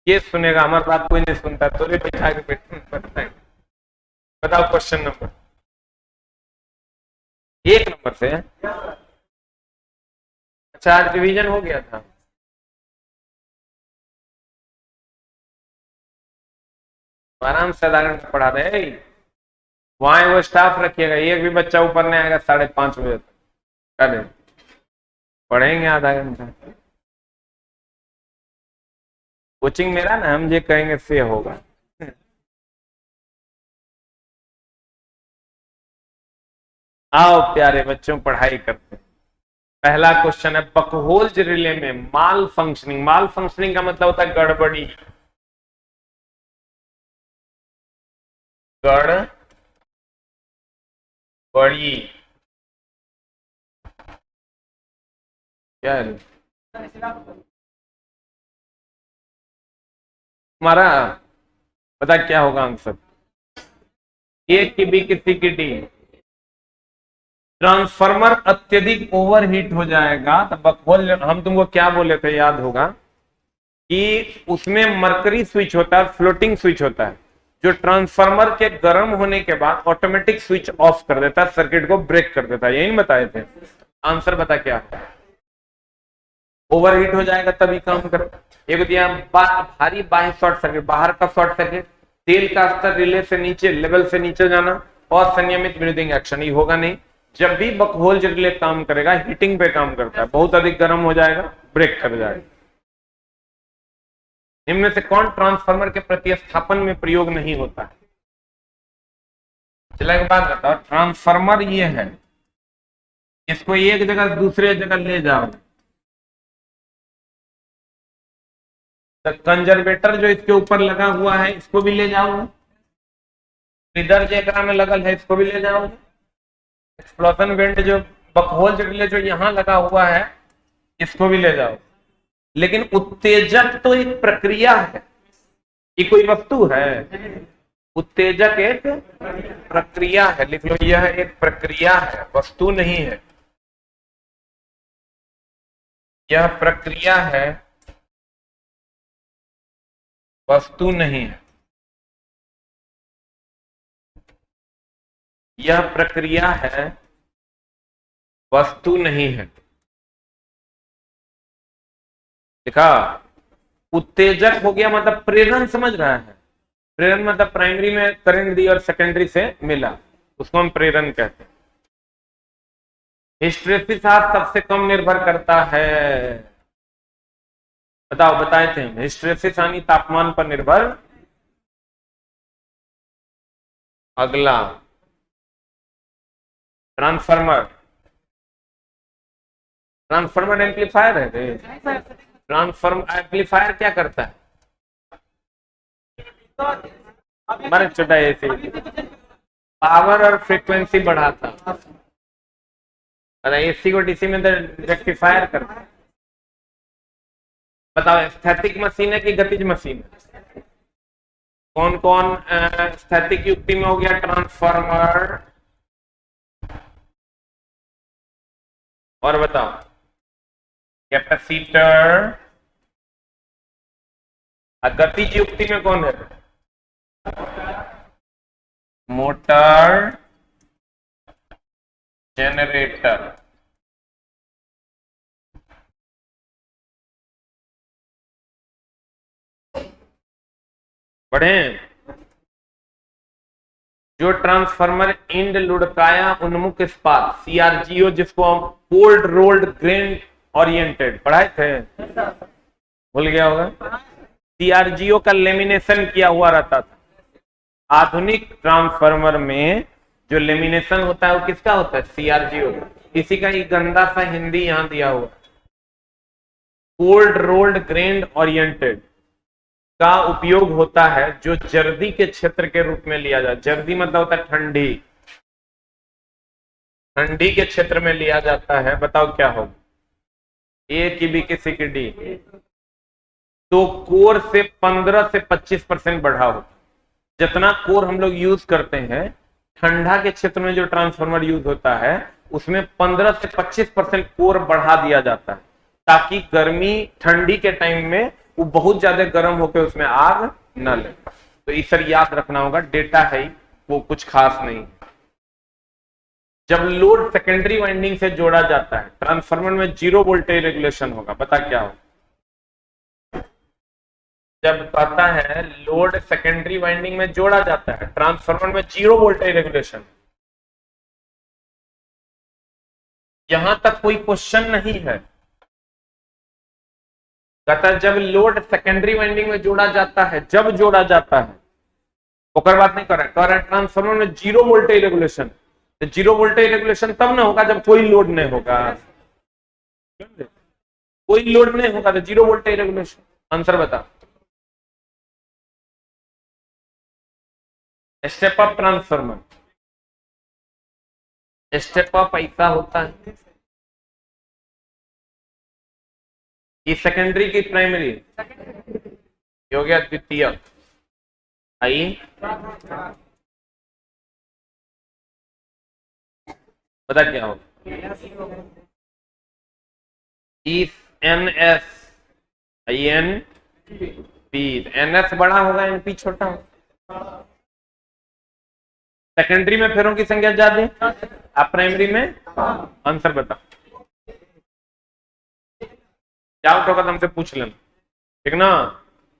ये सुनेगा, हमारी बात कोई नहीं सुनता, तो भी बैठा के बताएंगे। बताओ क्वेश्चन नंबर 1 से। अच्छा, आज रिवीजन हो गया था। आराम से आधा घंटा पढ़ा रहे। वहां वो स्टाफ रखिएगा, एक भी बच्चा ऊपर नहीं आएगा 5:30 बजे तक। अरे पढ़ेंगे आधा घंटा। कोचिंग मेरा ना, हम ये कहेंगे से होगा। आओ प्यारे बच्चों, पढ़ाई करते हैं। पहला क्वेश्चन है, बकहोल्ज रिले में माल फंक्शनिंग। माल फंक्शनिंग का मतलब होता है गड़बड़ी। गड़बड़ी क्या है हमारा? पता क्या होगा आंसर? ए की बी की सी की डी। ट्रांसफार्मर अत्यधिक ओवरहीट हो जाएगा तो बकहोल, हम तुमको क्या बोले थे याद होगा कि उसमें मरकरी स्विच होता है, फ्लोटिंग स्विच होता है, जो ट्रांसफार्मर के गर्म होने के बाद ऑटोमेटिक स्विच ऑफ कर देता है, सर्किट को ब्रेक कर देता है। यही बताए थे। आंसर बता क्या है? ओवरहीट हो जाएगा तभी काम करे। एक दिया भारी बाह्य शॉर्ट सर्किट, बाहर का शॉर्ट सर्किट, तेल का स्तर रिले से नीचे, लेवल से नीचे जाना, और संयमित ब्रीदिंग एक्शन। ये होगा नहीं। जब भी बकहोल्ज रिले काम करेगा, हीटिंग पे काम करता है, बहुत अधिक गर्म हो जाएगा, ब्रेक कर जाएगा। इनमें से कौन ट्रांसफार्मर के प्रतिस्थापन में प्रयोग नहीं होता है? चला एक बात बताओ, ट्रांसफार्मर ये है, इसको एक जगह से दूसरे जगह ले जाओ तो कंजर्वेटर जो इसके ऊपर लगा हुआ है इसको भी ले जाओ, इधर जो में लगल है इसको भी ले जाओ, एक्सप्लोजन वेंट जो बकहोल्ज रिले जो यहां लगा हुआ है इसको भी ले जाओ। लेकिन उत्तेजक तो एक प्रक्रिया है, ये कोई वस्तु है? उत्तेजक एक प्रक्रिया है, लिख लो, यह एक प्रक्रिया है, वस्तु नहीं है। यह प्रक्रिया है, वस्तु नहीं है। यह प्रक्रिया है, वस्तु नहीं है। देखा, उत्तेजक हो गया मतलब प्रेरण, समझ रहा है? प्रेरण मतलब प्राइमरी में करंट दी और सेकेंडरी से मिला, उसको हम प्रेरण कहते हैं। हिस्टैरिसीस सबसे कम निर्भर करता है। बताओ, बताए थे हम, हिस्टैरिसीस तापमान पर निर्भर। अगला ट्रांसफार्मर। ट्रांसफार्मर एम्पलीफायर है। ट्रांसफार्मर एम्पलीफायर क्या करता है? हमारे छोटा ऐसे पावर और फ्रीक्वेंसी बढ़ाता। अरे एसी को डीसी में तो रेक्टिफायर करता है। बताओ, स्थैतिक मशीन है कि गतिज मशीन है? कौन कौन स्थैतिक युक्ति में हो गया? ट्रांसफार्मर। और बताओ, कैपेसिटर। गतिज युक्ति में कौन है? Motor, generator. पढ़े? जो ट्रांसफार्मर इंड लुढ़काया उन्मुख इस्पात, सीआरजीओ, जिसको हम कोल्ड रोल्ड ग्रेन ओरिएंटेड पढ़ाए थे, भूल गया होगा? सीआरजीओ का लेमिनेशन किया हुआ रहता था। आधुनिक ट्रांसफार्मर में जो लेमिनेशन होता है वो किसका होता है? सीआरजीओ। किसी का ये गंदा सा हिंदी यहां दिया हुआ, कोल्ड रोल्ड ग्रेन ओरिएंटेड का उपयोग होता है जो जर्दी के क्षेत्र के रूप में लिया जाता है। जर्दी मतलब होता है ठंडी, ठंडी के क्षेत्र में लिया जाता है। बताओ क्या होगा? ए की बी की सी की डी। तो कोर से 15 से 25% बढ़ा होता। जितना कोर हम लोग यूज करते हैं ठंडा के क्षेत्र में, जो ट्रांसफार्मर यूज होता है उसमें 15 से 25% कोर बढ़ा दिया जाता है, ताकि गर्मी ठंडी के टाइम में वो बहुत ज्यादा गर्म होकर उसमें आग न लगे। तो इस सर याद रखना होगा, डेटा है वो कुछ खास नहीं। जब लोड सेकेंडरी वाइंडिंग से जोड़ा जाता है ट्रांसफार्मर में 0 वोल्टेज रेगुलेशन होगा, बता क्या होगा? जब कहता है लोड सेकेंडरी वाइंडिंग में जोड़ा जाता है ट्रांसफार्मर में 0 वोल्टेज रेगुलेशन, यहां तक कोई क्वेश्चन नहीं है। कहता है जब लोड सेकेंडरी वाइंडिंग में जोड़ा जाता है, जब जोड़ा जाता है, ओकर बात नहीं कर रहा है, कह रहा है ट्रांसफार्मर में 0 वोल्टेज रेगुलेशन। तो 0 वोल्टेज रेगुलेशन तब ना होगा जब कोई लोड नहीं होगा, कोई लोड नहीं होगा तो 0 वोल्टेज रेगुलेशन। आंसर बता। Step up transformer, step up ऐसा होता है, ये सेकेंडरी की प्राइमरी हो गया द्वितीय। आई पता क्या हो, N S I N P, N S बड़ा होगा एन पी छोटा होगा। सेकेंडरी में फेरों की संख्या ज्यादा, आप प्राइमरी में। आंसर बता, डाउट होगा तो हमसे पूछ लेना, ठीक ना,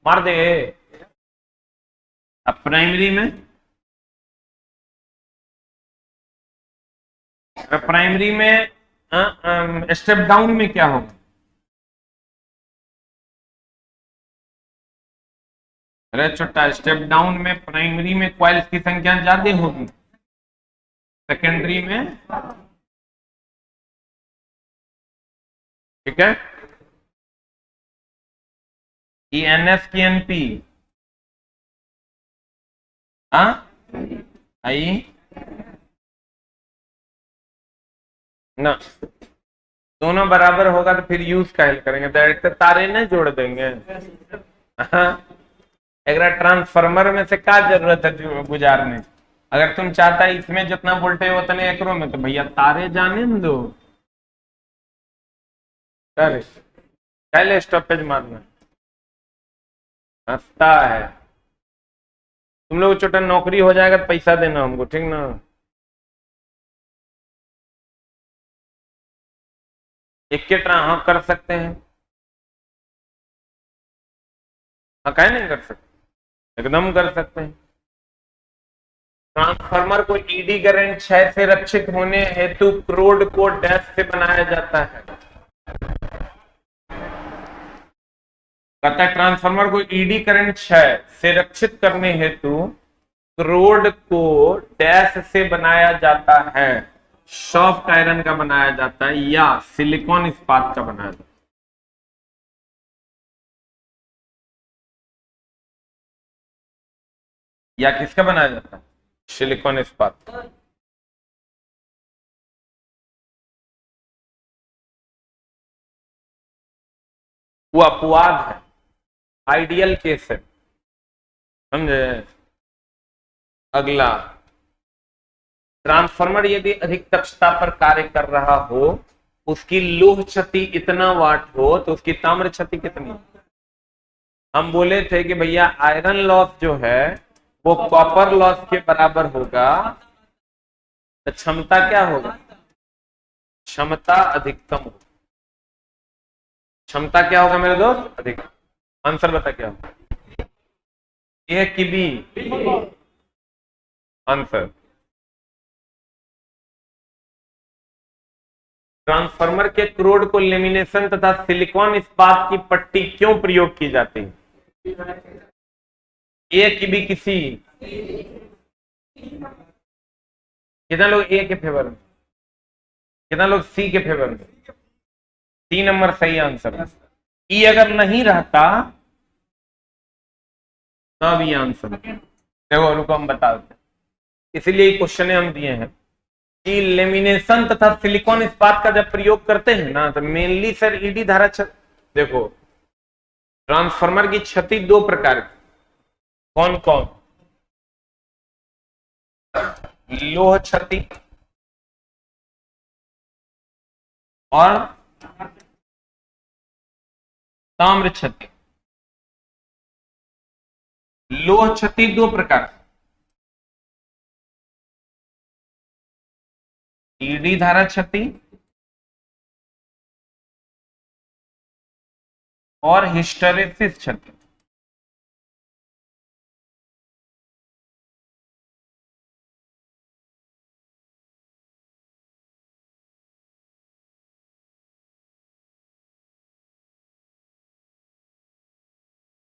मार दे। अब प्राइमरी में, प्राइमरी में स्टेप डाउन में क्या होगा? अरे छोटा, स्टेप डाउन में प्राइमरी में कॉइल्स की संख्या ज्यादा होगी, सेकेंडरी में, ठीक है। एन एस की एन पी आई ना, दोनों बराबर होगा तो फिर यूज काहे करेंगे, डायरेक्ट तारे नहीं जोड़ देंगे। अगर ट्रांसफार्मर में से क्या जरूरत है गुजारने, अगर तुम चाहता है इसमें जितना वोल्टेज उतने एकरों में, तो भैया तारे जाने न दो, पहले स्टॉपेज मारना। हंसता है, तुम लोग छोटा नौकरी हो जाएगा तो पैसा देना हमको, ठीक ना। एक के ट्रां हाँ कर सकते हैं, हाँ काहे नहीं कर सकते, एकदम कर सकते हैं। ट्रांसफार्मर को ईडी करंट 6 से रक्षित होने हेतु क्रोड को डैश से बनाया जाता है। कहता है ट्रांसफार्मर को ईडी करंट 6 से रक्षित करने हेतु क्रोड को डैश से बनाया जाता है, सॉफ्ट आयरन का बनाया जाता है या सिलिकॉन इस्पात का बनाया जाता है। या किसका बनाया जाता है? सिलिकॉन इस्पात। वो अपवाद है, आइडियल केस है, समझे। अगला, ट्रांसफार्मर यदि अधिक दक्षता पर कार्य कर रहा हो, उसकी लौह क्षति इतना वाट हो, तो उसकी ताम्र क्षति कितनी? हम बोले थे कि भैया आयरन लॉस जो है वो कॉपर लॉस के बराबर होगा, तो क्षमता क्या होगा? क्षमता अधिकतम होगा। क्षमता क्या होगा मेरे दोस्त? अधिक। आंसर बता क्या होगा? ए की बी? आंसर, ट्रांसफार्मर के क्रोड को लेमिनेशन तथा सिलिकॉन इस्पात की पट्टी क्यों प्रयोग की जाती है? ए की बी किसी, कितना लोग ए के फेवर में, कितना लोग सी के फेवर में? 3 नंबर सही आंसर। ई अगर नहीं रहता तब ये आंसर। देखो रुको हम बता देते, इसीलिए क्वेश्चन हम दिए हैं कि लेमिनेशन तथा सिलिकॉन इस्पात का जब प्रयोग करते हैं ना, तो मेनली सर ईडी धारा देखो ट्रांसफार्मर की क्षति 2 प्रकार की, कौन कौन? लौह क्षति और ताम्र क्षति। लोह क्षति दो प्रकार, ईडी धारा क्षति और हिस्टेरेसिस क्षति।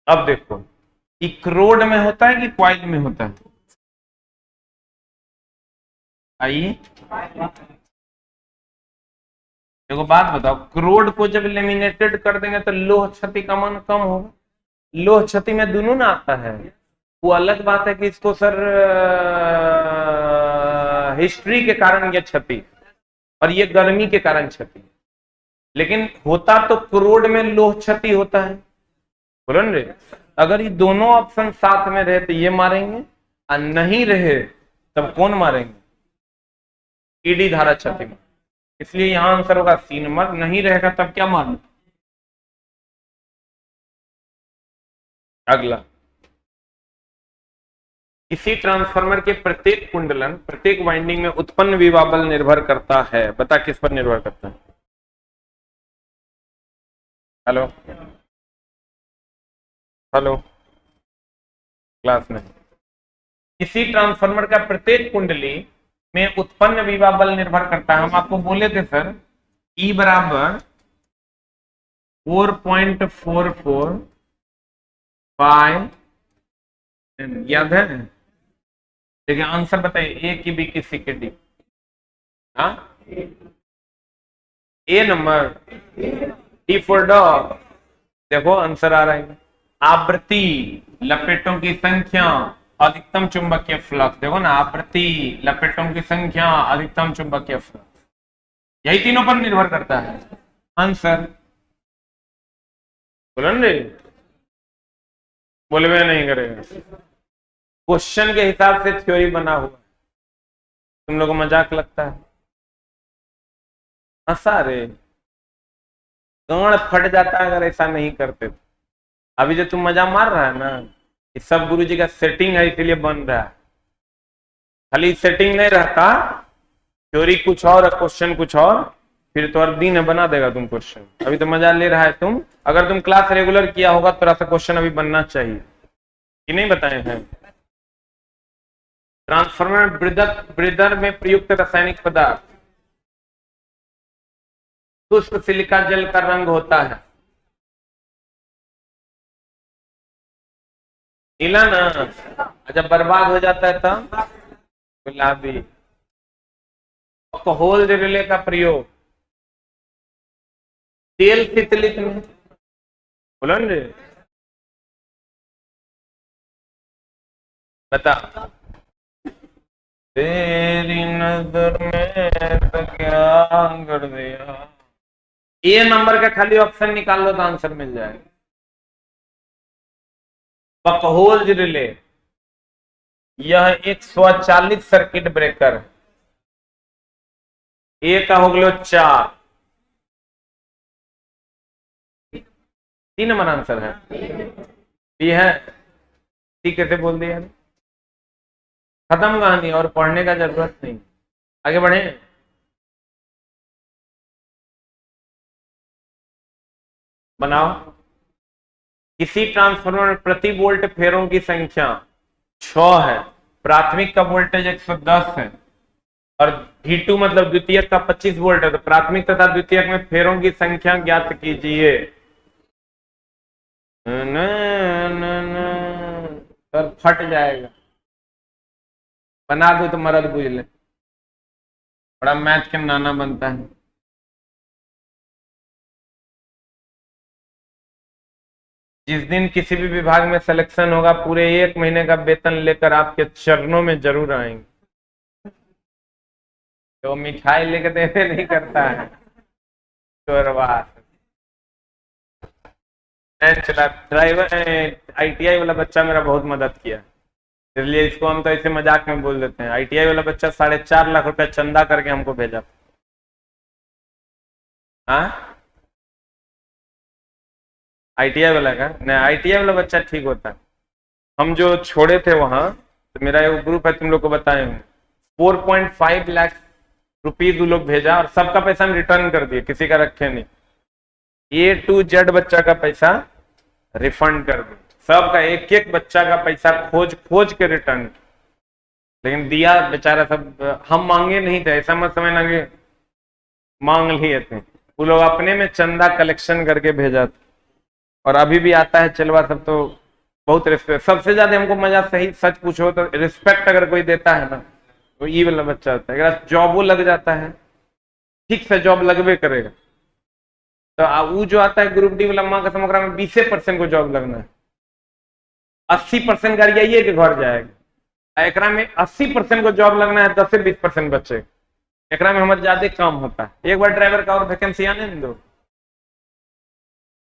अब देखो, इक्रोड में होता है कि क्वाइल में होता है? आइए देखो, बात बताओ, क्रोड को जब लेमिनेटेड कर देंगे तो लोह क्षति का मान कम होगा। लोह क्षति में दोनों ना आता है। वो अलग बात है कि इसको सर हिस्ट्री के कारण यह क्षति और ये गर्मी के कारण क्षति, लेकिन होता तो क्रोड में लोह क्षति होता है। बोलो न रे, अगर ये दोनों ऑप्शन साथ में रहे तो ये मारेंगे, और नहीं रहे तब कौन मारेंगे? ईडी धारा क्षति में। इसलिए यहां आंसर होगा सी नंबर। नहीं रहेगा तब क्या मारना? अगला, किसी ट्रांसफार्मर के प्रत्येक कुंडलन, प्रत्येक वाइंडिंग में उत्पन्न विवाबल निर्भर करता है। बता किस पर निर्भर करता है? हेलो हेलो, क्लास में। किसी ट्रांसफार्मर का प्रत्येक कुंडली में उत्पन्न विवाबल निर्भर करता है। हम आपको बोले थे सर, E बराबर 4.44 पाई, याद है? देखिए आंसर बताइए, ए की बी की सी की डी। हाँ, ए नंबर, डी फॉर डॉग। देखो आंसर आ रहा है। आवृत्ति, लपेटों की संख्या, अधिकतम चुंबकीय फ्लक्स। देखो ना, आवृत्ति, लपेटों की संख्या, अधिकतम चुंबकीय फ्लक्स, यही तीनों पर निर्भर करता है। आंसर बोलो रे, बोलवे नहीं करेगा। क्वेश्चन के हिसाब से थ्योरी बना हुआ, तुम लोगों को मजाक लगता है? हंसा रे, गांड फट जाता है अगर ऐसा नहीं करते तो। अभी जो तुम मजा मार रहा है ना, ये सब गुरुजी का सेटिंग है, इसीलिए बन रहा है। खाली सेटिंग नहीं रहता, थ्योरी कुछ और, क्वेश्चन कुछ और, फिर तो दिन बना देगा तुम क्वेश्चन। अभी तो मजा ले रहा है तुम। अगर तुम क्लास रेगुलर किया होगा तो थोड़ा सा क्वेश्चन अभी बनना चाहिए, कि नहीं बताए हैं? ट्रांसफार्मर ब्रीदर में प्रयुक्त रासायनिक पदार्थ, शुष्क सिलिका जल का रंग होता है नीला ना, जब बर्बाद हो जाता है तब गुलाबी। अल्कोहल रिले का प्रयोग तेल शीतलित में, बोलो रे, बता। तेरी नजर में तो क्या कर दिया। ए नंबर का खाली ऑप्शन निकाल लो तो आंसर मिल जाएगा। बकहोल रिले, यह एक स्वचालित सर्किट ब्रेकर। ए का हो गया 4, 3 नंबर आंसर है। बी है, ठीक कैसे बोल दिया? खत्म कहानी, और पढ़ने का जरूरत नहीं। आगे बढ़े। बनाओ, किसी ट्रांसफार्मर में प्रति वोल्ट फेरों की संख्या 6 है, प्राथमिक का वोल्टेज 110 है, और V2 मतलब द्वितीयक का 25 वोल्ट है, तो प्राथमिक तथा द्वितीयक में फेरों की संख्या ज्ञात कीजिए। सर फट जाएगा, बना दो तो मरद बुझ ले, बड़ा मैथ के नाना बनता है। जिस दिन किसी भी विभाग में सिलेक्शन होगा, पूरे 1 महीने का वेतन लेकर आपके चरणों में जरूर आएंगे। तो मिठाई लेकर देवे नहीं करता है, चला ड्राइवर ITI वाला बच्चा मेरा बहुत मदद किया, इसलिए इसको हम तो ऐसे मजाक में बोल देते हैं। ITI वाला बच्चा 4.5 लाख रुपया चंदा करके हमको भेजा। हाँ, ITI वाला का नहीं, ITI वाला बच्चा ठीक होता है। हम जो छोड़े थे वहां, तो मेरा एक ग्रुप है, तुम लोग को बताए हूँ, 4.5 लाख रुपीज वो लोग भेजा और सबका पैसा हम रिटर्न कर दिए, किसी का रखे नहीं। A to Z बच्चा का पैसा रिफंड कर दिए, सबका एक एक बच्चा का पैसा खोज खोज के रिटर्न। लेकिन दिया बेचारा सब, हम मांगे नहीं थे, ऐसा मत समझना कि मांग लिए थे, वो लोग अपने में चंदा कलेक्शन करके भेजा था। और अभी भी आता है चलवा सब, तो बहुत रिस्पेक्ट। सबसे ज्यादा हमको मजा, सही सच पूछो तो रिस्पेक्ट अगर कोई देता है ना, तो ये वाला बच्चा होता है। अगर जॉब लग जाता है, ठीक से जॉब लगवे करेगा, तो वो जो आता है ग्रुप डी वाला, माँ कसम ओकरा में 20% को जॉब लगना है, 80% गाड़ी आइए के घर जाएगा। एकरा में 80% को जॉब लगना है, 10 से 20% बचे। एकरा में हमारे ज्यादा काम होता है। एक बार ड्राइवर का और वैकेंसी आने दो,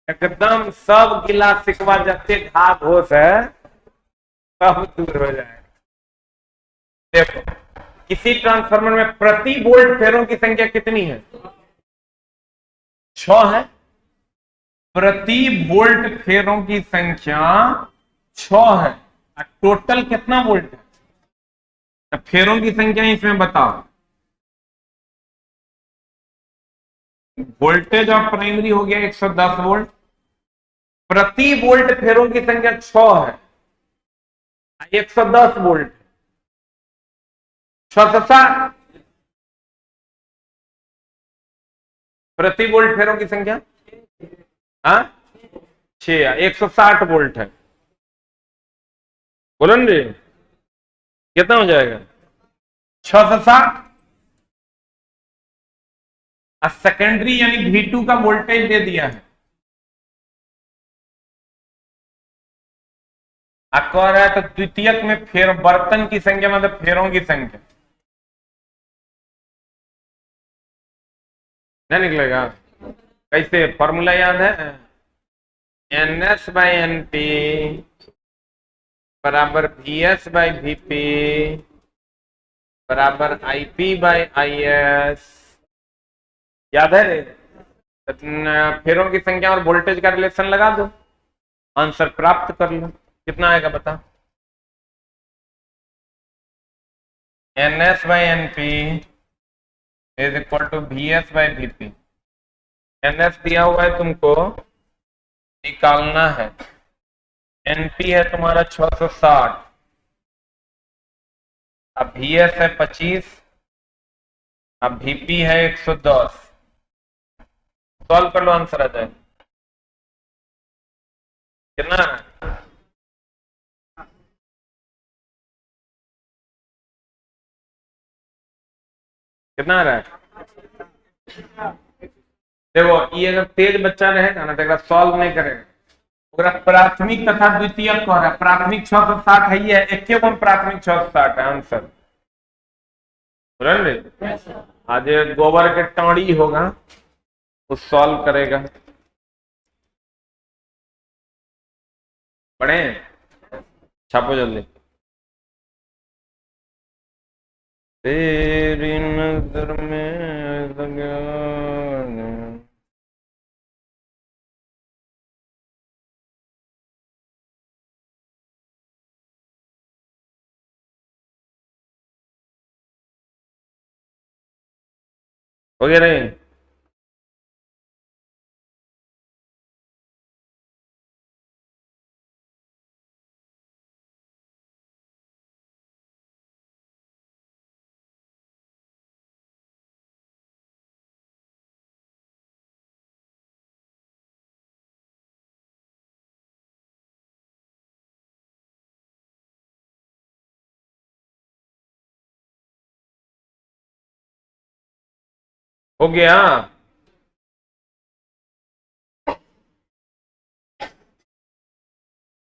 एकदम सब गिला शिकवा जते घात होश है सब दूर हो जाए। देखो, किसी ट्रांसफार्मर में प्रति वोल्ट फेरों की संख्या कितनी है? 6 है। प्रति वोल्ट फेरों की संख्या 6 है। टोटल कितना वोल्ट है? तो फेरों की संख्या इसमें बताओ। वोल्टेज ऑफ प्राइमरी हो गया 110 वोल्ट, प्रति वोल्ट फेरों की संख्या 6 है, 110 वोल्ट, 660 प्रति वोल्ट फेरों की संख्या, हाँ 6, 160 वोल्ट है। बोलो ना जी, कितना हो जाएगा? 660। सेकेंडरी यानी V2 का वोल्टेज दे दिया है, कह रहा है तो द्वितीयक में फेर बर्तन की संख्या मतलब फेरों की संख्या नहीं निकलेगा। कैसे फॉर्मूला याद है? NS/NP बराबर VS/VP बराबर IP/IS। याद है रे? फेरों की संख्या और वोल्टेज का रिलेशन लगा दो, आंसर प्राप्त कर लो। कितना आएगा बता? NS/NP is equal to VS/VP। NS दिया हुआ है तुमको, निकालना है। NP है तुम्हारा 660, अब VS है 25, अब VP है 110। सॉल्व कर लो, आंसर आ जाए। कितना? कितना आ रहा है? देखो, ये अगर तेज बच्चा रहेगा ना तो सॉल्व नहीं करेगा। प्राथमिक तथा द्वितीयक कह रहा है, प्राथमिक 660 है, ये एक प्राथमिक 660 है आंसर। आज गोबर के टाड़ी होगा, वो सॉल्व करेगा। पढ़े? छापो जल्दी। तेरी नजर में हो गया नहीं? हो गया।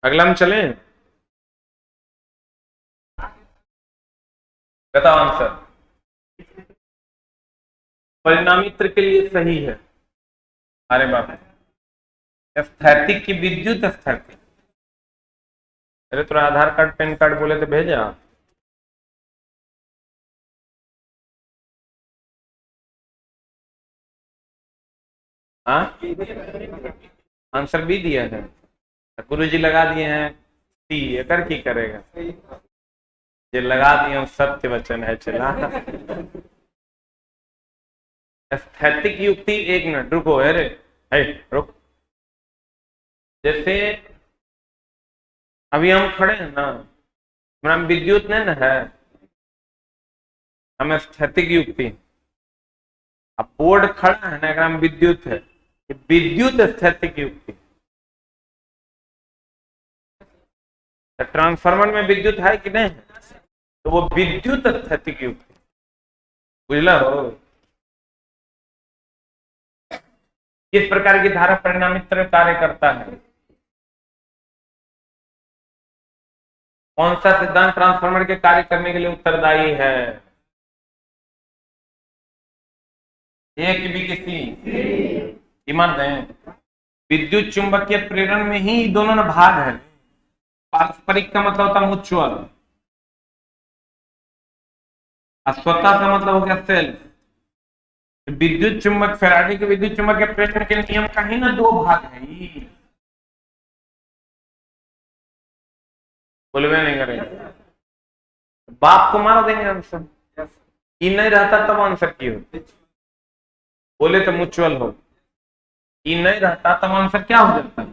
अगला हम चले, बताओ आंसर। परिणामित्र के लिए सही है। अरे बाप रे, स्थैतिक की विद्युत स्थैतिक। अरे तो आधार कार्ड पैन कार्ड बोले तो भेजा। हाँ, आंसर भी दिया है, गुरुजी लगा दिए हैं। ये कर की करेगा, ये लगा दिया सत्य वचन है चला। स्थैतिक युक्ति, एक मिनट रुको, अरे रुक। जैसे अभी हम खड़े हैं ना, हमारा विद्युत नहीं ना है, हमें स्थैतिक युक्ति। अब बोर्ड खड़ा है ना, अगर हम विद्युत है, विद्युत स्थैतिक युक्ति। ट्रांसफार्मर में विद्युत है कि नहीं, तो वो विद्युत स्थैतिक युक्ति, बुझला हो। किस प्रकार की धारा परिणामित कार्य करता है, कौन सा सिद्धांत ट्रांसफार्मर के कार्य करने के लिए उत्तरदायी है। एक भी किसी ईमान दें, विद्युत चुंबकीय प्रेरण में ही दोनों ना भाग है। पारस्परिक का मतलब होता है म्यूचुअल, स्वतः का मतलब हो गया सेल्फ। विद्युत चुंबक, फैराडे के विद्युत चुंबकीय प्रेरण के नियम का ही ना दो भाग है। बोलवे नहीं करेंगे, बाप को मार देंगे आंसर। ई नहीं रहता तब आंसर की हो, बोले तो म्यूचुअल हो। ई नहीं रहता तब आंसर क्या हो जाता है,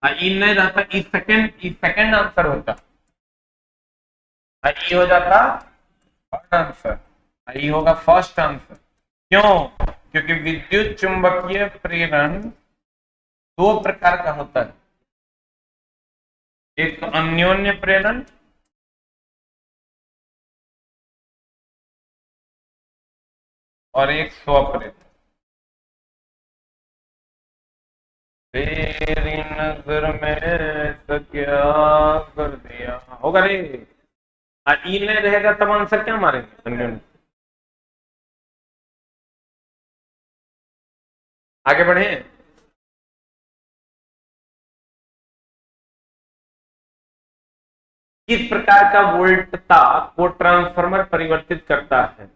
ई नहीं रहता, ई सेकंड आंसर होता, ई हो जाता फर्स्ट आंसर, ई होगा फर्स्ट आंसर। क्यों? क्योंकि विद्युत चुंबकीय प्रेरण दो प्रकार का होता है, एक तो अन्योन्य प्रेरण और एक स्वप्रेरण। तेरी नजर में तो क्या कर दिया होगा रे। ई नहीं रहेगा तब आंसर क्या मारेंगे, अन्योन्य। आगे बढ़े। किस प्रकार का वोल्टता को ट्रांसफार्मर परिवर्तित करता है,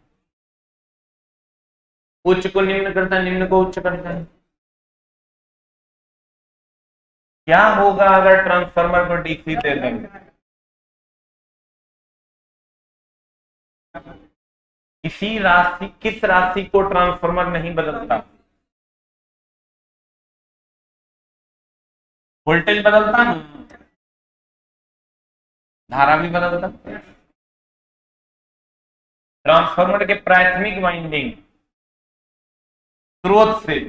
उच्च को निम्न करता है, निम्न को उच्च करता है। क्या होगा अगर ट्रांसफार्मर को डीसी दे देंगे, किस राशि को ट्रांसफार्मर नहीं बदलता, वोल्टेज बदलता ना, धारा भी बदलता। ट्रांसफार्मर के प्राथमिक वाइंडिंग स्रोत से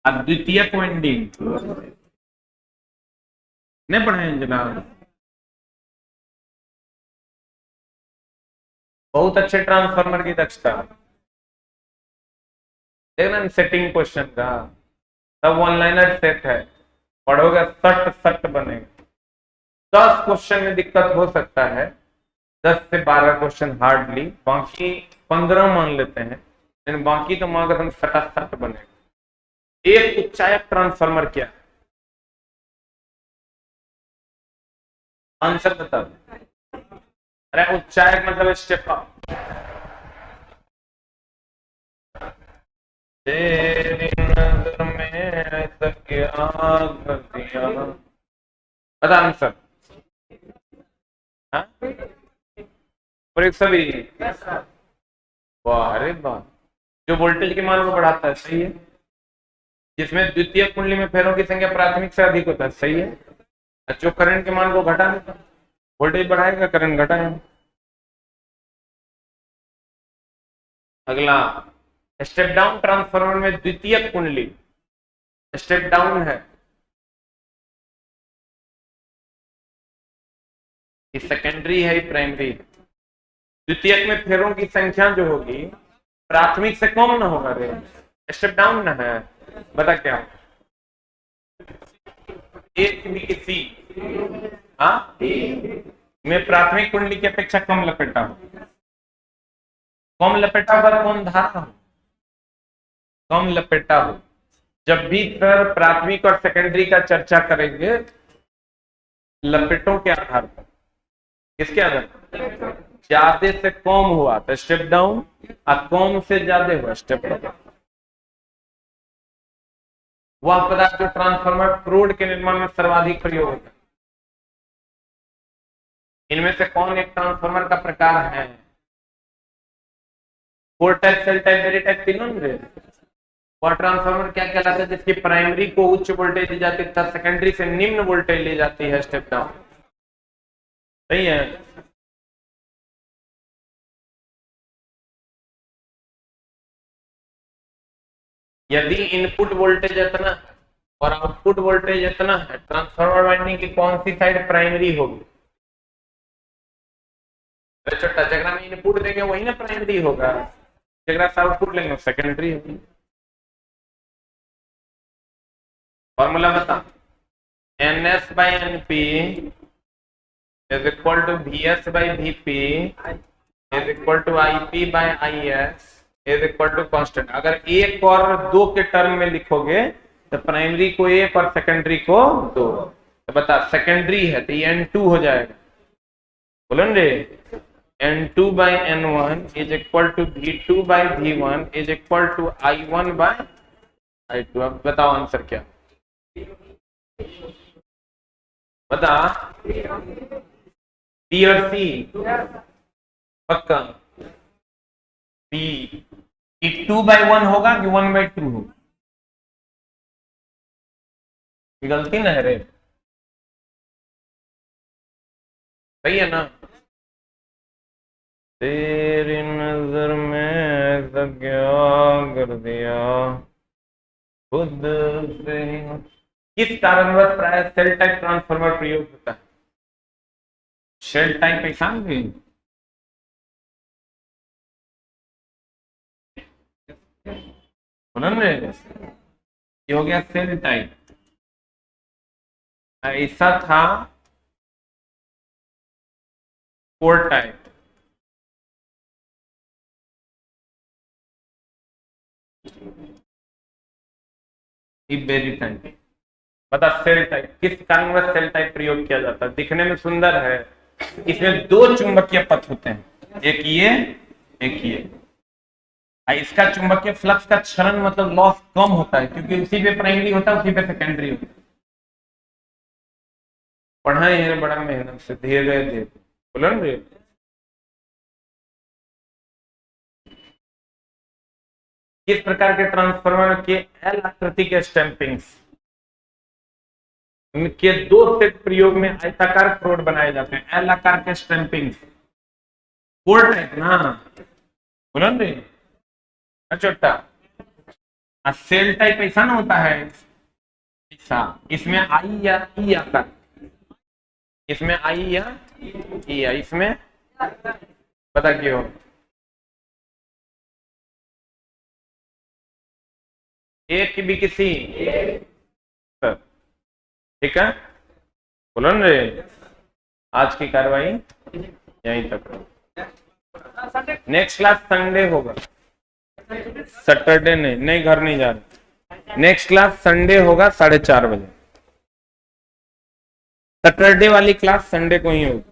द्वितीयक वाइंडिंग नहीं पढ़े जनाब, बहुत अच्छे ट्रांसफार्मर की दक्षता। देखना सेटिंग क्वेश्चन का, सब ऑनलाइनर सेट है, पढ़ोगे सट सट बनेगा। 10 क्वेश्चन में दिक्कत हो सकता है, 10 से 12 क्वेश्चन हार्डली, बाकी 15 मान लेते हैं, लेकिन बाकी तो मान एकदम सटा सट बनेगा। एक उच्चायक ट्रांसफार्मर क्या है, आंसर बता। अरे उच्चायक मतलब स्टेप अप। तेरी नजर में तो क्या कर दिया, बता आंसर। सभी वाह, अरे वाह। जो वोल्टेज के मान को बढ़ाता है, सही है। जिसमें द्वितीय कुंडली में फेरों की संख्या प्राथमिक से अधिक होता है, सही है। जो करंट के मान को घटा देता, वोल्टेज बढ़ाएगा करंट घटाएगा। अगला, स्टेप डाउन ट्रांसफार्मर में द्वितीय कुंडली स्टेप डाउन है, सेकेंडरी है, प्राइमरी। द्वितीयक में फेरों की संख्या जो होगी प्राथमिक से कम ना होगा रे, स्टेप डाउन ना है। बता क्या, एक भी किसी में प्राथमिक कुंडली की अपेक्षा कम लपेटा हो, कम लपेटा होगा कौन धारा हो, कम लपेटा हो। जब भी सर प्राथमिक और सेकेंडरी का चर्चा करेंगे लपेटों के आधार पर, किसके आधार पर, ज्यादा से कम हुआ तो स्टेप डाउन, और कम से ज्यादा हुआ स्टेप अप। वह पदार्थ जो ट्रांसफार्मर फ्लूइड के निर्माण में सर्वाधिक प्रयोग होता है। इनमें से कौन एक ट्रांसफार्मर का प्रकार है? 4 type, cell type, very type, तीनों में। वह ट्रांसफार्मर क्या कहलाता है जिसकी प्राइमरी को उच्च वोल्टेज दी जाती है तथा सेकेंडरी से निम्न वोल्टेज ली जाती है, स्टेप डाउन। सही है। यदि इनपुट वोल्टेज इतना और आउटपुट वोल्टेज इतना है, ट्रांसफार्मर वाइंडिंग की कौन सी साइड प्राइमरी होगी? छोटा जगह में इनपुट देंगे वही ना प्राइमरी होगा, जगह से आउटपुट लेंगे सेकेंडरी होगी। फॉर्मूला बता, NS by NP is equal to VS by VP is equal to IP by IS is equal to constant। अगर एक और दो के टर्म में लिखोगे तो प्राइमरी को एक और सेकेंडरी को दो, तो बता सेकेंडरी है तो ये N2 हो जाएगा। बोलो रे, N2 by N1 is equal to V2 by V1 is equal to I1 by I2। अब बताओ आंसर क्या? बता, B और C? पक्का B। 2 by 1 होगा कि 1 by 2 होगा? गलती ना है रे, सही है ना? तेरी नजर में ऐसा क्या कर दिया खुद से। किस कारणवश प्राय सेल टाइप ट्रांसफार्मर प्रयोग होता है? सेल टाइप ऐसा भी ये हो गया सेल टाइप। ऐसा था कोर टाइप। बता सेल टाइप किस कारणवश सेल टाइप प्रयोग किया जाता है? दिखने में सुंदर है, इसमें दो चुंबकीय पथ होते हैं, एक ये एक ये। इसका चुंबकीय फ्लक्स का क्षरण मतलब लॉस कम होता है क्योंकि उसी पे प्राइमरी होता है उसी पे सेकेंडरी होता है। पढ़ाई है बड़ा मेहनत से, धीरे धीरे बोलो ना। किस प्रकार के ट्रांसफार्मर के एल आकृति के स्टैंपिंग्स के दो सेट प्रयोग में आयताकार क्रोड बनाए जाते हैं? एल आकार के स्टैंपिंग्स कोर टाइप ना, बोलो ना छोटा। सेल टाइप ऐसा ना होता है ऐसा, इसमें आई या ई आकार, इसमें आई या ई या इसमें पता क्यों? एक भी किसी, ठीक है, बोलो ना रे। आज की कार्रवाई यहीं तक। नेक्स्ट क्लास संडे होगा, सैटरडे नहीं घर नहीं जा रहे। नेक्स्ट क्लास संडे होगा 4:30 बजे। सैटरडे वाली क्लास संडे को ही होगी।